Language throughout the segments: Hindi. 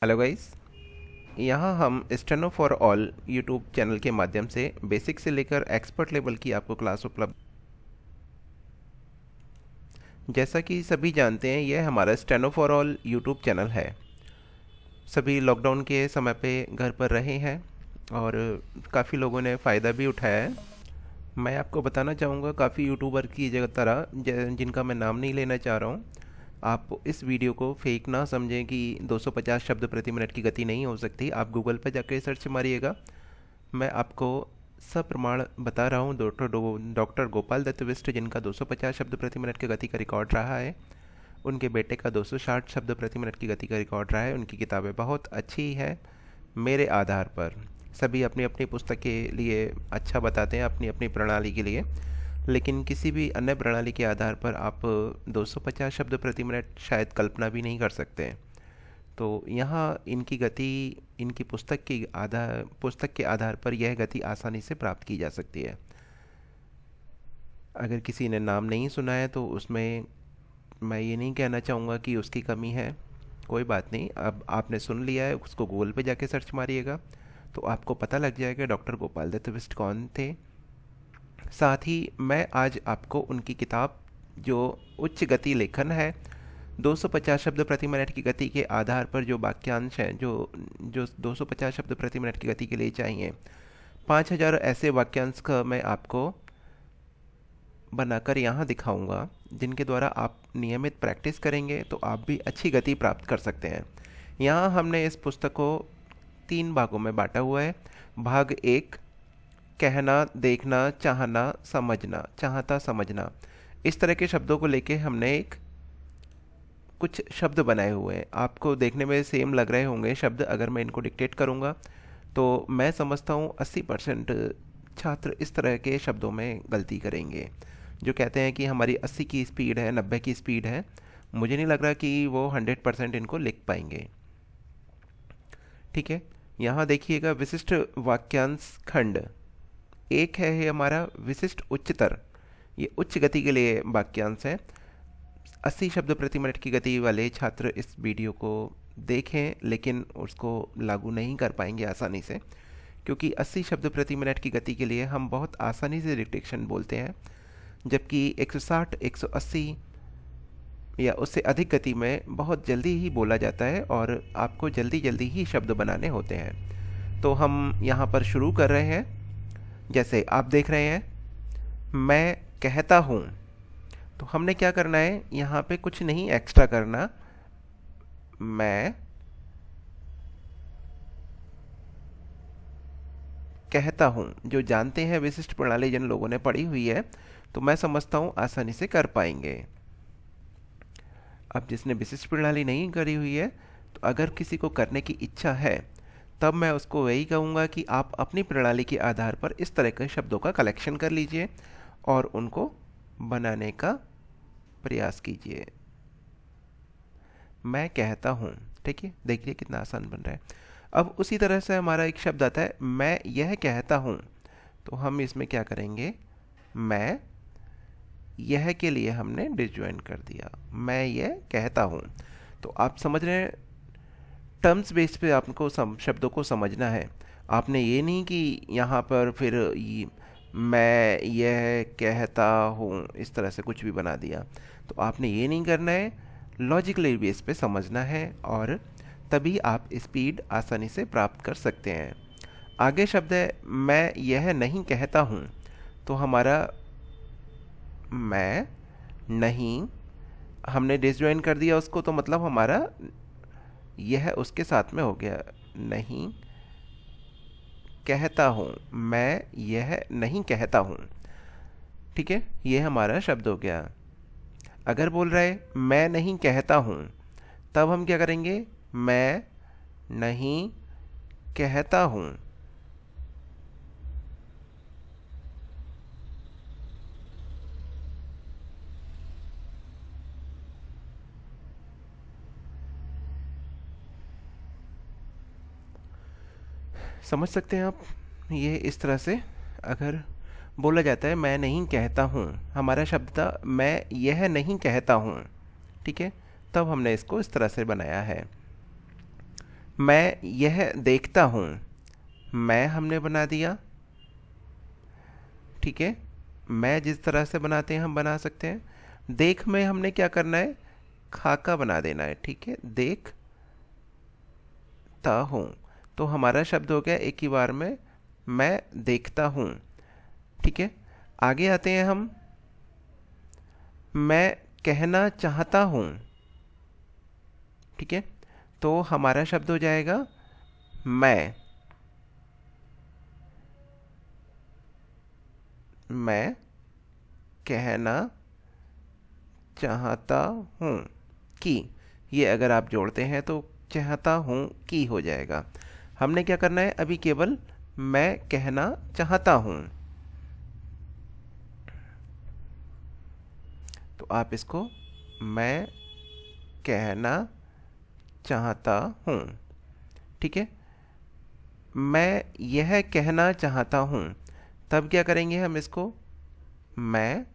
Hello guys. यहाँ हम steno for all YouTube channel के माध्यम से बेसिक से लेकर एक्सपर्ट लेवल की आपको क्लास उपलब्ध। जैसा कि सभी जानते हैं, यह हमारा steno for all YouTube channel है। सभी लॉकडाउन के समय पे घर पर रहे हैं और काफ़ी लोगों ने फ़ायदा भी उठाया है। मैं आपको बताना चाहूँगा, काफ़ी यूट्यूबर की जगह तरह जिनका मैं नाम नहीं लेना चाह रहा हूँ, आप इस वीडियो को फेक ना समझें कि 250 शब्द प्रति मिनट की गति नहीं हो सकती। आप गूगल पर जाकर सर्च मारिएगा, मैं आपको सप्रमाण बता रहा हूँ। डॉक्टर गोपाल दत्त बिष्ट, जिनका 250 शब्द प्रति मिनट की गति का रिकॉर्ड रहा है, उनके बेटे का 260 शब्द प्रति मिनट की गति का रिकॉर्ड रहा है। उनकी किताबें बहुत अच्छी हैं मेरे आधार पर। सभी अपनी अपनी पुस्तक के लिए अच्छा बताते हैं, अपनी अपनी प्रणाली के लिए, लेकिन किसी भी अन्य प्रणाली के आधार पर आप 250 शब्द प्रति मिनट शायद कल्पना भी नहीं कर सकते। तो यहाँ इनकी गति, इनकी पुस्तक के आधार पर यह गति आसानी से प्राप्त की जा सकती है। अगर किसी ने नाम नहीं सुना है तो उसमें मैं ये नहीं कहना चाहूँगा कि उसकी कमी है। कोई बात नहीं, अब आपने सुन लिया है, उसको गूगल पे जाके सर्च मारिएगा तो आपको पता लग जाएगा डॉक्टर गोपाल दत्त बिष्ट कौन थे। साथ ही मैं आज आपको उनकी किताब, जो उच्च गति लेखन है, 250 शब्द प्रति मिनट की गति के आधार पर जो वाक्यांश हैं, जो जो 250 शब्द प्रति मिनट की गति के लिए चाहिए, 5000 ऐसे वाक्यांश का मैं आपको बनाकर यहाँ दिखाऊंगा, जिनके द्वारा आप नियमित प्रैक्टिस करेंगे तो आप भी अच्छी गति प्राप्त कर सकते हैं। यहाँ हमने इस पुस्तक को 3 भागों में बांटा हुआ है। भाग 1, कहना, देखना, चाहना, समझना, चाहता, समझना, इस तरह के शब्दों को लेके हमने कुछ शब्द बनाए हुए हैं। आपको देखने में सेम लग रहे होंगे शब्द, अगर मैं इनको डिक्टेट करूँगा तो मैं समझता हूँ 80% छात्र इस तरह के शब्दों में गलती करेंगे। जो कहते हैं कि हमारी 80 की स्पीड है, 90 की स्पीड है, मुझे नहीं लग रहा कि वो 100% इनको लिख पाएंगे। ठीक है, यहाँ देखिएगा, विशिष्ट वाक्यांश खंड एक है हमारा विशिष्ट उच्चतर। ये उच्च गति के लिए वाक्यांश है। 80 शब्द प्रति मिनट की गति वाले छात्र इस वीडियो को देखें, लेकिन उसको लागू नहीं कर पाएंगे आसानी से, क्योंकि 80 शब्द प्रति मिनट की गति के लिए हम बहुत आसानी से डिक्टेशन बोलते हैं, जबकि 160, 180 या उससे अधिक गति में बहुत जल्दी ही बोला जाता है और आपको जल्दी जल्दी ही शब्द बनाने होते हैं। तो हम यहाँ पर शुरू कर रहे हैं। जैसे आप देख रहे हैं, मैं कहता हूँ, तो हमने क्या करना है, यहाँ पे कुछ नहीं एक्स्ट्रा करना। मैं कहता हूँ, जो जानते हैं विशिष्ट प्रणाली, जिन लोगों ने पढ़ी हुई है, तो मैं समझता हूँ आसानी से कर पाएंगे। अब जिसने विशिष्ट प्रणाली नहीं करी हुई है, तो अगर किसी को करने की इच्छा है, तब मैं उसको वही कहूँगा कि आप अपनी प्रणाली के आधार पर इस तरह के शब्दों का कलेक्शन कर लीजिए और उनको बनाने का प्रयास कीजिए। मैं कहता हूँ, ठीक है, देखिए कितना आसान बन रहा है। अब उसी तरह से हमारा एक शब्द आता है, मैं यह कहता हूँ, तो हम इसमें क्या करेंगे, मैं यह के लिए हमने डिसजॉइन कर दिया, मैं यह कहता हूँ। तो आप समझ रहे हैं, टर्म्स बेस पे आपको शब्दों को समझना है। आपने ये नहीं कि यहाँ पर फिर मैं यह कहता हूँ इस तरह से कुछ भी बना दिया। तो आपने ये नहीं करना है, लॉजिकल बेस पे समझना है, और तभी आप स्पीड आसानी से प्राप्त कर सकते हैं। आगे शब्द है, मैं यह नहीं कहता हूँ, तो हमारा मैं नहीं, हमने डिसजॉइन कर दिया उसको, तो मतलब हमारा यह उसके साथ में हो गया, नहीं कहता हूँ, मैं यह नहीं कहता हूँ। ठीक है, ये हमारा शब्द हो गया। अगर बोल रहे मैं नहीं कहता हूँ, तब हम क्या करेंगे, मैं नहीं कहता हूँ। समझ सकते हैं आप, ये इस तरह से अगर बोला जाता है मैं नहीं कहता हूँ, हमारा शब्द था मैं यह नहीं कहता हूँ, ठीक है, तब हमने इसको इस तरह से बनाया है। मैं यह देखता हूँ, मैं हमने बना दिया, ठीक है। मैं जिस तरह से बनाते हैं हम बना सकते हैं। देख में हमने क्या करना है, खाका बना देना है, ठीक है। देखता हूँ, तो हमारा शब्द हो गया एक ही बार में मैं देखता हूँ, ठीक है। आगे आते हैं हम, मैं कहना चाहता हूँ, ठीक है। तो हमारा शब्द हो जाएगा मैं कहना चाहता हूँ कि, ये अगर आप जोड़ते हैं तो चाहता हूँ कि हो जाएगा। हमने क्या करना है अभी, केवल मैं कहना चाहता हूँ, तो आप इसको मैं कहना चाहता हूँ, ठीक है। मैं यह कहना चाहता हूँ, तब क्या करेंगे हम इसको, मैं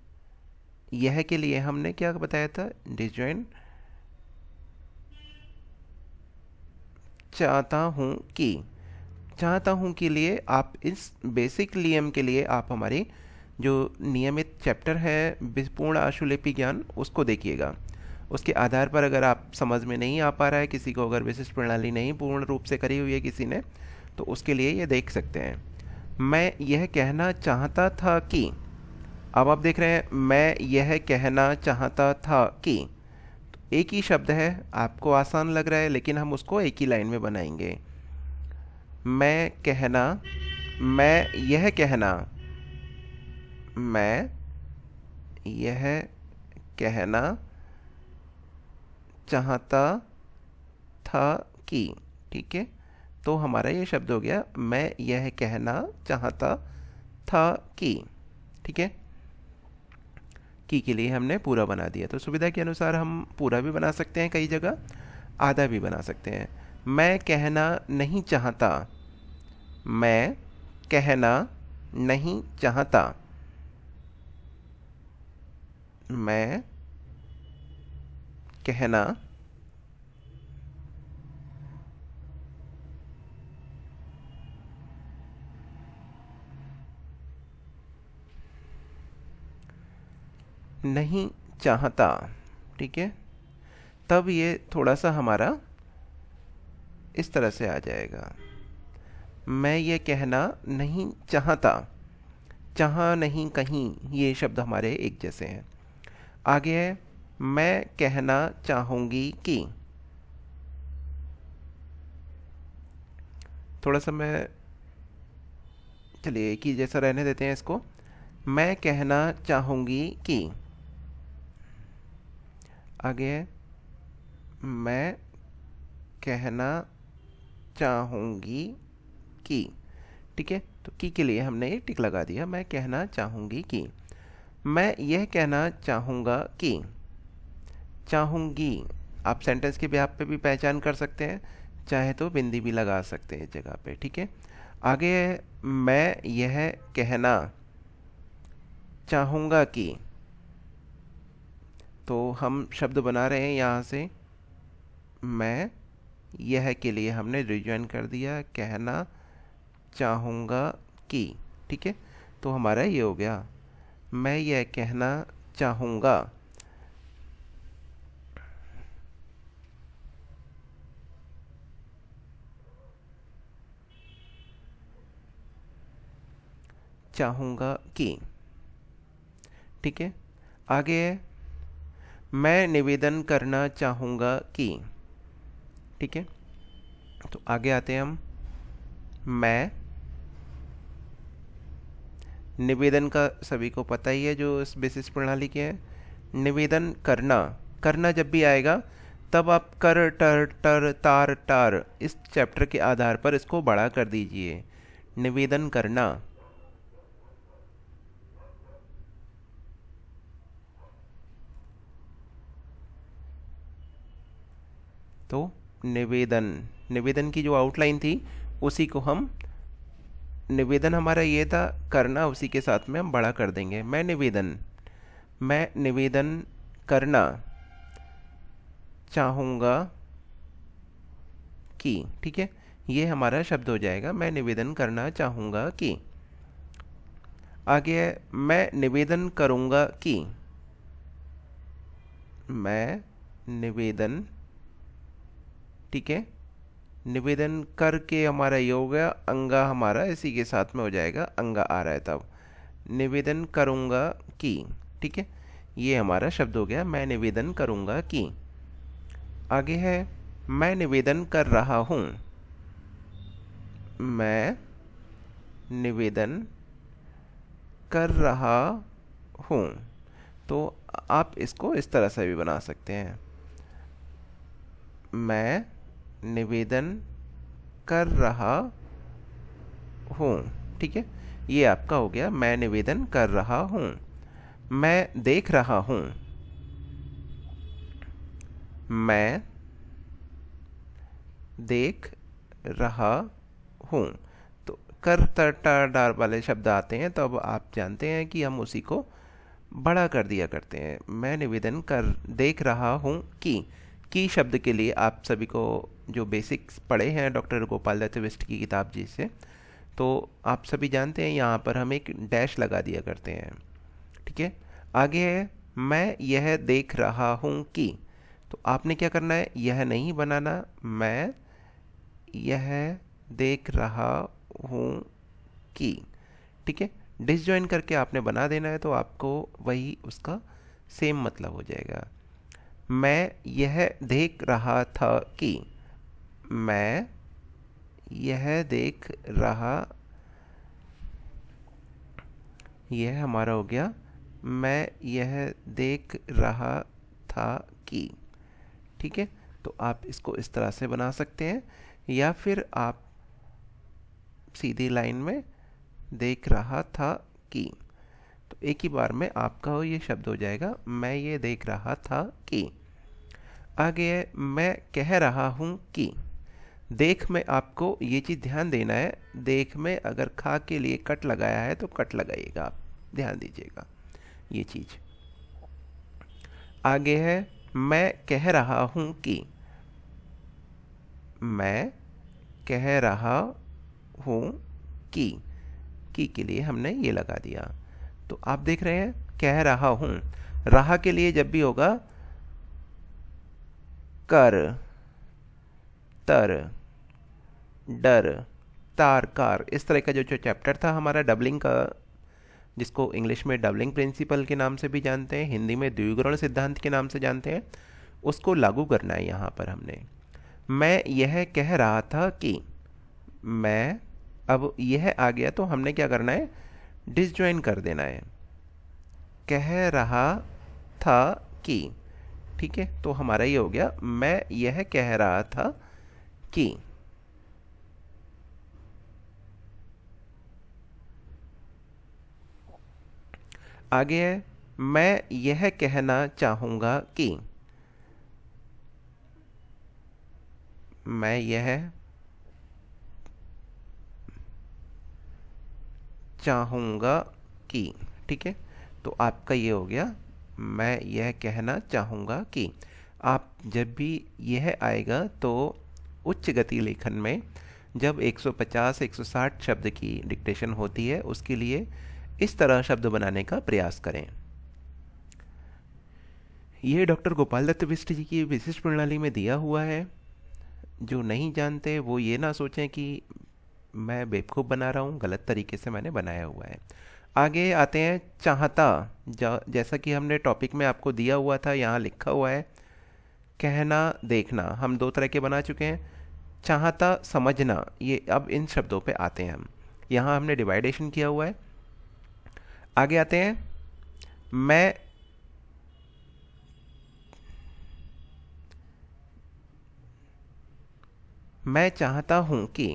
यह के लिए हमने क्या बताया था, डिजॉइन चाहता हूँ कि, चाहता हूँ के लिए आप इस बेसिक नियम के लिए आप हमारी जो नियमित चैप्टर है पूर्ण आशुलिपि ज्ञान, उसको देखिएगा। उसके आधार पर अगर आप समझ में नहीं आ पा रहा है किसी को, अगर विशिष्ट प्रणाली नहीं पूर्ण रूप से करी हुई है किसी ने, तो उसके लिए ये देख सकते हैं। मैं यह कहना चाहता था कि, अब आप देख रहे हैं मैं यह कहना चाहता था कि, तो एक ही शब्द है, आपको आसान लग रहा है, लेकिन हम उसको एक ही लाइन में बनाएंगे। मैं कहना, मैं यह कहना, मैं यह कहना चाहता था कि, ठीक है। तो हमारा ये शब्द हो गया मैं यह कहना चाहता था कि, ठीक है। की के लिए हमने पूरा बना दिया, तो सुविधा के अनुसार हम पूरा भी बना सकते हैं, कई जगह आधा भी बना सकते हैं। मैं कहना नहीं चाहता, मैं कहना नहीं चाहता, मैं कहना नहीं चाहता, ठीक है। तब ये थोड़ा सा हमारा इस तरह से आ जाएगा, मैं ये कहना नहीं चाहता, जहाँ नहीं कहीं, ये शब्द हमारे एक जैसे हैं। आगे है मैं कहना चाहूँगी कि, थोड़ा सा मैं, चलिए एक ही जैसा रहने देते हैं इसको। मैं कहना चाहूँगी कि, आगे है मैं कहना चाहूँगी कि, ठीक है। तो की के लिए हमने एक टिक लगा दिया, मैं कहना चाहूँगी कि। मैं यह कहना चाहूँगा कि, चाहूँगी आप सेंटेंस के ब्याप पे भी पहचान कर सकते हैं, चाहे तो बिंदी भी लगा सकते हैं इस जगह पे, ठीक है। आगे है मैं यह कहना चाहूँगा कि, तो हम शब्द बना रहे हैं यहाँ से, मैं यह के लिए हमने रिजॉइन कर दिया, कहना चाहूँगा कि, ठीक है। तो हमारा ये हो गया मैं यह कहना चाहूँगा, चाहूँगा कि, ठीक है। आगे है मैं निवेदन करना चाहूँगा कि, ठीक है। तो आगे आते हैं हम, मैं निवेदन का सभी को पता ही है जो इस बेसिस प्रणाली के हैं। निवेदन करना, करना जब भी आएगा तब आप कर, टर, टर, तार, टार, इस चैप्टर के आधार पर इसको बड़ा कर दीजिए। निवेदन करना, तो निवेदन, निवेदन की जो आउटलाइन थी उसी को हम, निवेदन हमारा ये था करना, उसी के साथ में हम बड़ा कर देंगे। मैं निवेदन करना चाहूँगा कि, ठीक है, ये हमारा शब्द हो जाएगा मैं निवेदन करना चाहूँगा कि। आगे है मैं निवेदन करूँगा कि। मैं निवेदन, ठीक है, निवेदन करके हमारा ये हो गया, अंगा हमारा इसी के साथ में हो जाएगा, अंगा आ रहा है तब। निवेदन करूँगा कि, ठीक है, ये हमारा शब्द हो गया मैं निवेदन करूँगा कि। आगे है मैं निवेदन कर रहा हूँ। मैं निवेदन कर रहा हूँ। तो आप इसको इस तरह से भी बना सकते हैं, मैं निवेदन कर रहा हूँ, ठीक है, ये आपका हो गया मैं निवेदन कर रहा हूँ। मैं देख रहा हूँ। मैं देख रहा हूँ। तो कर तर टा डार वाले शब्द आते हैं तो अब आप जानते हैं कि हम उसी को बड़ा कर दिया करते हैं। मैं निवेदन कर देख रहा हूँ कि शब्द के लिए आप सभी को जो बेसिक्स पढ़े हैं डॉक्टर गोपाल दत्त बिष्ट की किताब जी से, तो आप सभी जानते हैं यहाँ पर हम एक डैश लगा दिया करते हैं, ठीक है। आगे है मैं यह देख रहा हूँ कि। तो आपने क्या करना है, यह नहीं बनाना, मैं यह देख रहा हूँ कि, ठीक है, डिसजॉइन करके आपने बना देना है तो आपको वही उसका सेम मतलब हो जाएगा। मैं यह देख रहा था कि। मैं यह देख रहा, यह हमारा हो गया मैं यह देख रहा था कि, ठीक है। तो आप इसको इस तरह से बना सकते हैं, या फिर आप सीधी लाइन में देख रहा था कि। तो एक ही बार में आपका ये शब्द हो जाएगा मैं ये देख रहा था कि। आगे है मैं कह रहा हूँ कि। देख में आपको ये चीज़ ध्यान देना है, देख में अगर खा के लिए कट लगाया है तो कट लगाइएगा, आप ध्यान दीजिएगा ये चीज़। आगे है मैं कह रहा हूँ कि। मैं कह रहा हूँ कि के लिए हमने ये लगा दिया। तो आप देख रहे हैं कह रहा हूँ, रहा के लिए जब भी होगा कर, तर, डर, तार, कार, इस तरह का जो चैप्टर था हमारा डबलिंग का, जिसको इंग्लिश में डबलिंग प्रिंसिपल के नाम से भी जानते हैं, हिंदी में द्विगुणन सिद्धांत के नाम से जानते हैं, उसको लागू करना है यहाँ पर हमने। मैं यह कह रहा था कि। मैं, अब यह आ गया तो हमने क्या करना है, डिसजॉइन कर देना है, कह रहा था कि, ठीक है। तो हमारा ये हो गया मैं यह कह रहा था कि। आगे है मैं यह कहना चाहूँगा कि। मैं यह चाहूँगा कि, ठीक है। तो आपका ये हो गया मैं यह कहना चाहूँगा कि। आप जब भी यह आएगा तो उच्च गति लेखन में जब 150-160 शब्द की डिक्टेशन होती है उसके लिए इस तरह शब्द बनाने का प्रयास करें। ये डॉक्टर गोपाल दत्त बिष्ट जी की विशिष्ट प्रणाली में दिया हुआ है। जो नहीं जानते वो ये ना सोचें कि मैं बेवकूफ़ बना रहा हूँ, गलत तरीके से मैंने बनाया हुआ है। आगे आते हैं चाहता, जैसा कि हमने टॉपिक में आपको दिया हुआ था, यहाँ लिखा हुआ है कहना देखना, हम दो तरह के बना चुके हैं। चाहता समझना, ये अब इन शब्दों पे आते हैं हम, यहाँ हमने डिवाइडेशन किया हुआ है। आगे आते हैं मैं चाहता हूँ कि।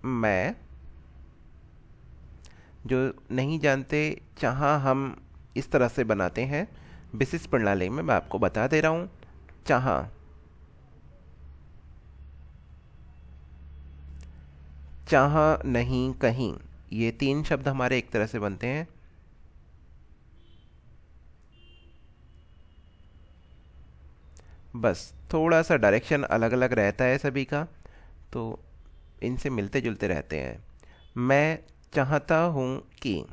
मैं, जो नहीं जानते, चाहा हम इस तरह से बनाते हैं विशिष्ट प्रणाली में, मैं आपको बता दे रहा हूँ। चाहा, चाहा नहीं कहीं, ये तीन शब्द हमारे एक तरह से बनते हैं। बस थोड़ा सा डायरेक्शन अलग अलग रहता है सभी का, तो इनसे मिलते जुलते रहते हैं। मैं चाहता हूँ कि,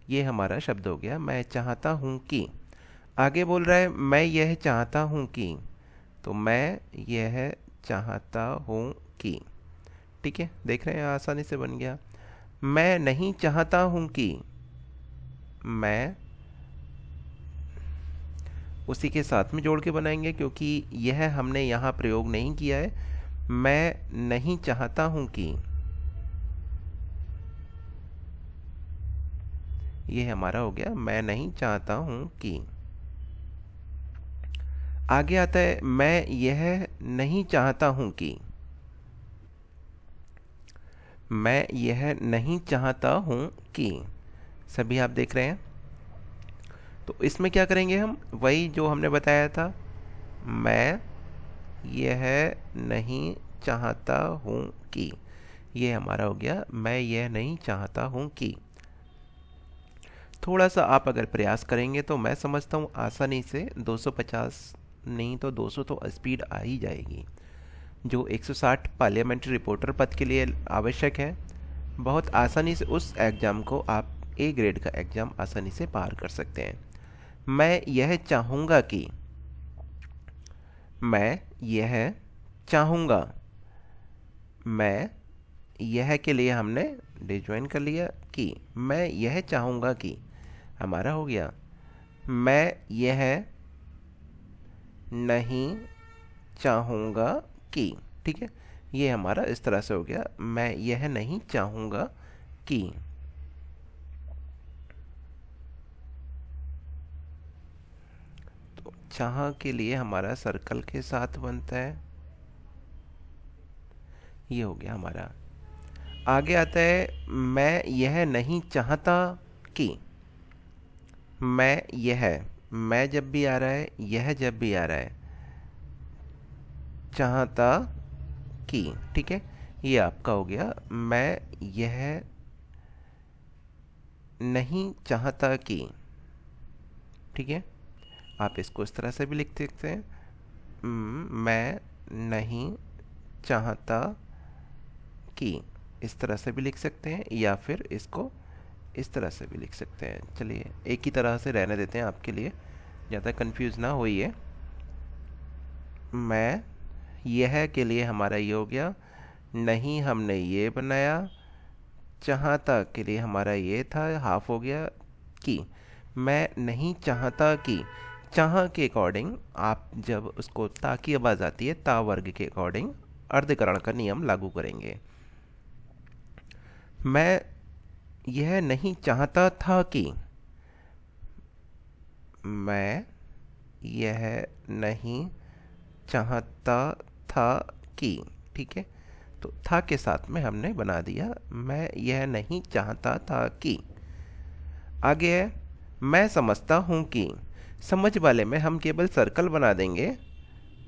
ये हमारा शब्द हो गया मैं चाहता हूँ कि। आगे बोल रहा है मैं यह चाहता हूँ कि, तो मैं यह चाहता हूँ कि। ठीक है, देख रहे हैं आसानी से बन गया। मैं नहीं चाहता हूँ कि, मैं उसी के साथ में जोड़ के बनाएंगे क्योंकि यह हमने यहाँ प्रयोग नहीं किया है। मैं नहीं चाहता हूँ कि, ये हमारा हो गया मैं नहीं चाहता हूँ कि। आगे आता है मैं यह नहीं चाहता हूँ कि, मैं यह नहीं चाहता हूँ कि। सभी आप देख रहे हैं, तो इसमें क्या करेंगे हम, वही जो हमने बताया था, मैं यह नहीं चाहता हूँ कि। ये हमारा हो गया मैं यह नहीं चाहता हूँ कि। थोड़ा सा आप अगर प्रयास करेंगे तो मैं समझता हूँ आसानी से 250 नहीं तो 200 तो स्पीड आ ही जाएगी, जो 160 पार्लियामेंट्री रिपोर्टर पद के लिए आवश्यक है। बहुत आसानी से उस एग्ज़ाम को आप ए ग्रेड का एग्ज़ाम आसानी से पार कर सकते हैं। मैं यह चाहूँगा कि, मैं यह चाहूँगा, मैं यह के लिए हमने डिजॉइन कर लिया कि, मैं यह चाहूँगा कि हमारा हो गया मैं यह नहीं चाहूँगा कि। ठीक है, ये हमारा इस तरह से हो गया मैं यह नहीं चाहूँगा कि। तो चाह के लिए हमारा सर्कल के साथ बनता है, ये हो गया हमारा। आगे आता है मैं यह नहीं चाहता कि। मैं यह, मैं जब भी आ रहा है, यह जब भी आ रहा है, चाहता कि। ठीक है, ये आपका हो गया मैं यह नहीं चाहता कि। ठीक है, आप इसको इस तरह से भी लिख सकते हैं, मैं नहीं चाहता कि। इस तरह से भी लिख सकते हैं या फिर इसको इस तरह से भी लिख सकते हैं। चलिए एक ही तरह से रहने देते हैं आपके लिए, ज़्यादा कंफ्यूज ना होइए। मैं यह के लिए हमारा ये हो गया, नहीं हमने ये बनाया, चाहता के लिए हमारा ये था, हाफ हो गया कि। मैं नहीं चाहता कि, चाह के अकॉर्डिंग आप जब उसको ता की आवाज़ आती है, ता वर्ग के अकॉर्डिंग अर्धकरण का नियम लागू करेंगे। मैं यह नहीं चाहता था कि, मैं यह नहीं चाहता था कि। ठीक है, तो था के साथ में हमने बना दिया मैं यह नहीं चाहता था कि। आगे है मैं समझता हूँ कि। समझ वाले में हम केवल सर्कल बना देंगे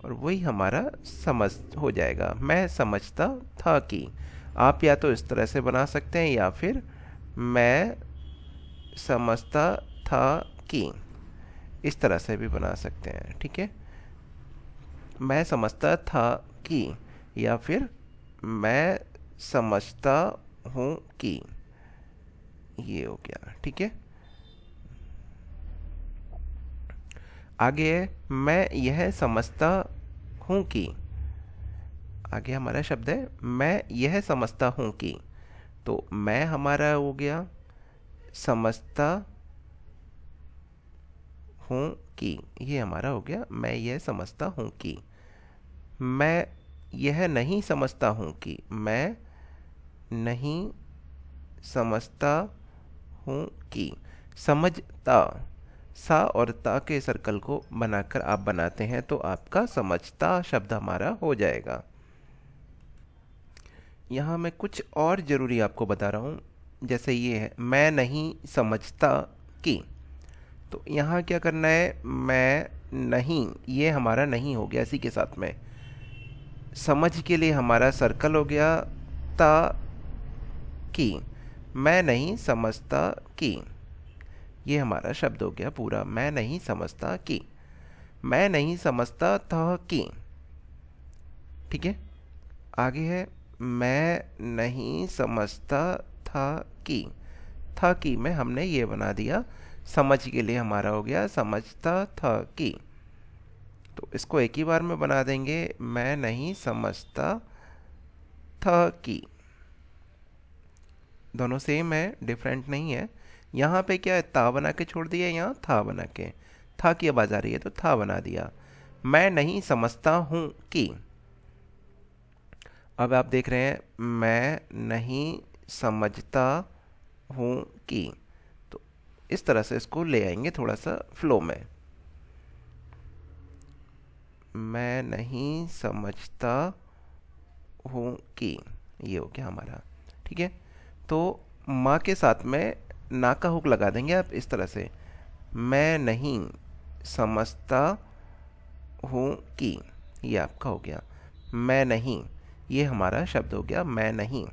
और वही हमारा समझ हो जाएगा। मैं समझता था कि, आप या तो इस तरह से बना सकते हैं या फिर मैं समझता था कि, इस तरह से भी बना सकते हैं। ठीक है, मैं समझता था कि या फिर मैं समझता हूँ कि, ये हो गया। ठीक है, आगे है मैं यह समझता हूँ कि। आगे हमारा शब्द है मैं यह समझता हूँ कि, तो मैं हमारा हो गया समझता हूँ कि, ये हमारा हो गया मैं यह समझता हूँ कि। मैं यह नहीं समझता हूँ कि, मैं नहीं समझता हूँ कि। समझता, सा और ता के सर्कल को बनाकर आप बनाते हैं तो आपका समझता शब्द हमारा हो जाएगा। यहाँ मैं कुछ और ज़रूरी आपको बता रहा हूँ, जैसे ये है मैं नहीं समझता कि। तो यहाँ क्या करना है, मैं नहीं, ये हमारा नहीं हो गया इसी के साथ में। समझ के लिए हमारा सर्कल हो गया ता कि, मैं नहीं समझता कि। ये हमारा शब्द हो गया पूरा, मैं नहीं समझता कि, मैं नहीं समझता था कि। ठीक है, आगे है मैं नहीं समझता था कि। था कि में हमने ये बना दिया, समझ के लिए हमारा हो गया समझता था कि। तो इसको एक ही बार में बना देंगे, मैं नहीं समझता था कि। दोनों सेम है, डिफरेंट नहीं है। यहाँ पे क्या है, ता बना के छोड़ दिया, यहाँ था बना के, था की आवाज़ आ रही है तो था बना दिया। मैं नहीं समझता हूँ कि। अब आप देख रहे हैं मैं नहीं समझता हूँ कि। तो इस तरह से इसको ले आएंगे थोड़ा सा फ्लो में। मैं नहीं समझता हूँ कि, ये हो गया हमारा। ठीक है, तो माँ के साथ में ना का हुक लगा देंगे आप इस तरह से, मैं नहीं समझता हूँ कि। ये आपका हो गया मैं नहीं, ये हमारा शब्द हो गया मैं नहीं।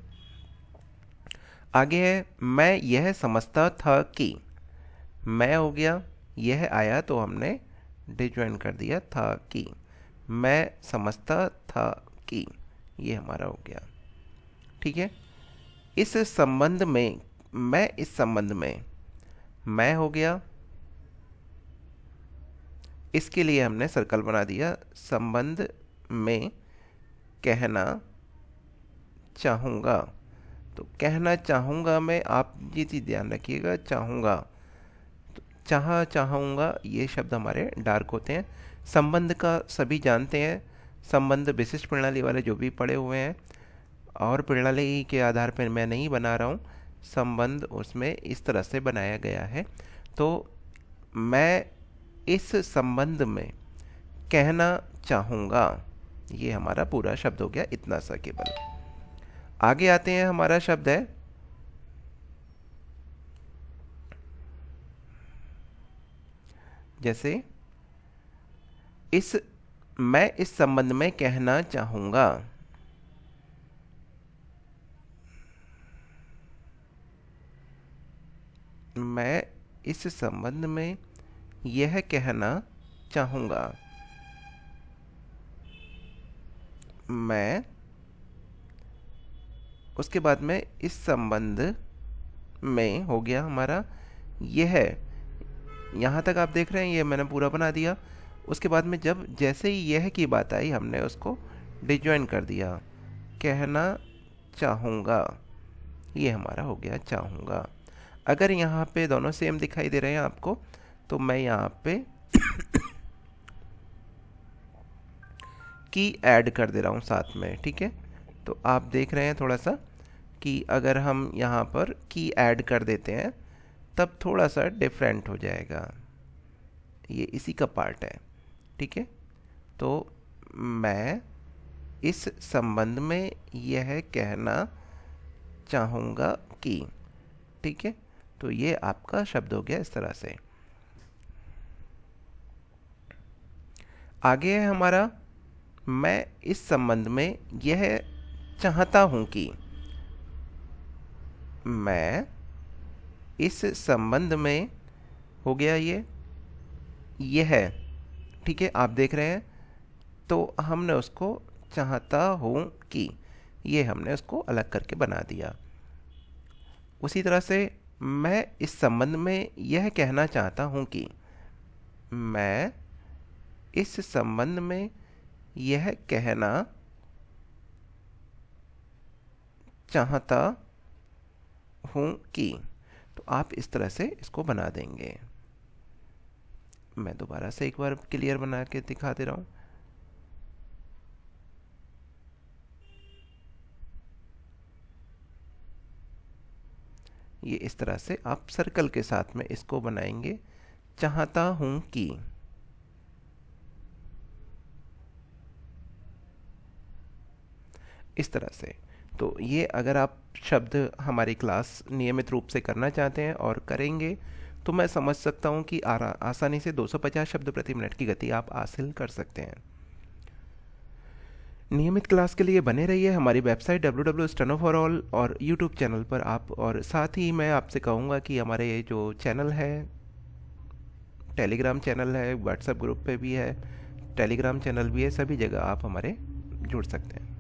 आगे है मैं यह समझता था कि। मैं हो गया, यह आया तो हमने डिजॉइन कर दिया था कि। मैं समझता था कि, ये हमारा हो गया। ठीक है, इस संबंध में, मैं इस संबंध में, मैं हो गया, इसके लिए हमने सर्कल बना दिया, संबंध में कहना चाहूँगा। तो कहना चाहूँगा में आप ये चीज़ ध्यान रखिएगा, चाहूँगा, तो चाहूँगा ये शब्द हमारे डार्क होते हैं। संबंध का सभी जानते हैं, संबंध विशिष्ट प्रणाली वाले जो भी पढ़े हुए हैं, और प्रणाली के आधार पर मैं नहीं बना रहा हूँ, संबंध उसमें इस तरह से बनाया गया है। तो मैं इस संबंध में कहना चाहूँगा, ये हमारा पूरा शब्द हो गया, इतना सा केवल। आगे आते हैं, हमारा शब्द है जैसे मैं इस संबंध में कहना चाहूँगा। मैं इस संबंध में यह कहना चाहूँगा। मैं, उसके बाद में इस संबंध में हो गया हमारा यह। यहाँ तक आप देख रहे हैं, ये मैंने पूरा बना दिया। उसके बाद में जब जैसे ही यह की बात आई, हमने उसको डिजॉइन कर दिया, कहना चाहूँगा, ये हमारा हो गया चाहूँगा। अगर यहाँ पे दोनों सेम दिखाई दे रहे हैं आपको, तो मैं यहाँ पे की ऐड कर दे रहा हूँ साथ में। ठीक है, तो आप देख रहे हैं थोड़ा सा कि अगर हम यहाँ पर की ऐड कर देते हैं तब थोड़ा सा डिफरेंट हो जाएगा, ये इसी का पार्ट है। ठीक है, तो मैं इस संबंध में यह कहना चाहूँगा कि। ठीक है, तो ये आपका शब्द हो गया इस तरह से। आगे है हमारा मैं इस संबंध में यह चाहता हूँ कि। मैं इस संबंध में हो गया यह। ठीक है, आप देख रहे हैं, तो हमने उसको चाहता हूँ कि, ये हमने उसको अलग करके बना दिया। उसी तरह से मैं इस संबंध में यह कहना चाहता हूँ कि। मैं इस संबंध में यह कहना चाहता हूँ कि। तो आप इस तरह से इसको बना देंगे। मैं दोबारा से एक बार क्लियर बना के दिखा दे रहा हूँ। ये इस तरह से आप सर्कल के साथ में इसको बनाएंगे, चाहता हूँ कि। इस तरह से। तो ये अगर आप शब्द हमारी क्लास नियमित रूप से करना चाहते हैं और करेंगे, तो मैं समझ सकता हूँ कि आसानी से 250 शब्द प्रति मिनट की गति आप हासिल कर सकते हैं। नियमित क्लास के लिए बने रहिए हमारी वेबसाइट www.steno4all और यूट्यूब चैनल पर आप। और साथ ही मैं आपसे कहूँगा कि हमारे जो चैनल है टेलीग्राम चैनल है, व्हाट्सएप ग्रुप पे भी है, टेलीग्राम चैनल भी है, सभी जगह आप हमारे जुड़ सकते हैं।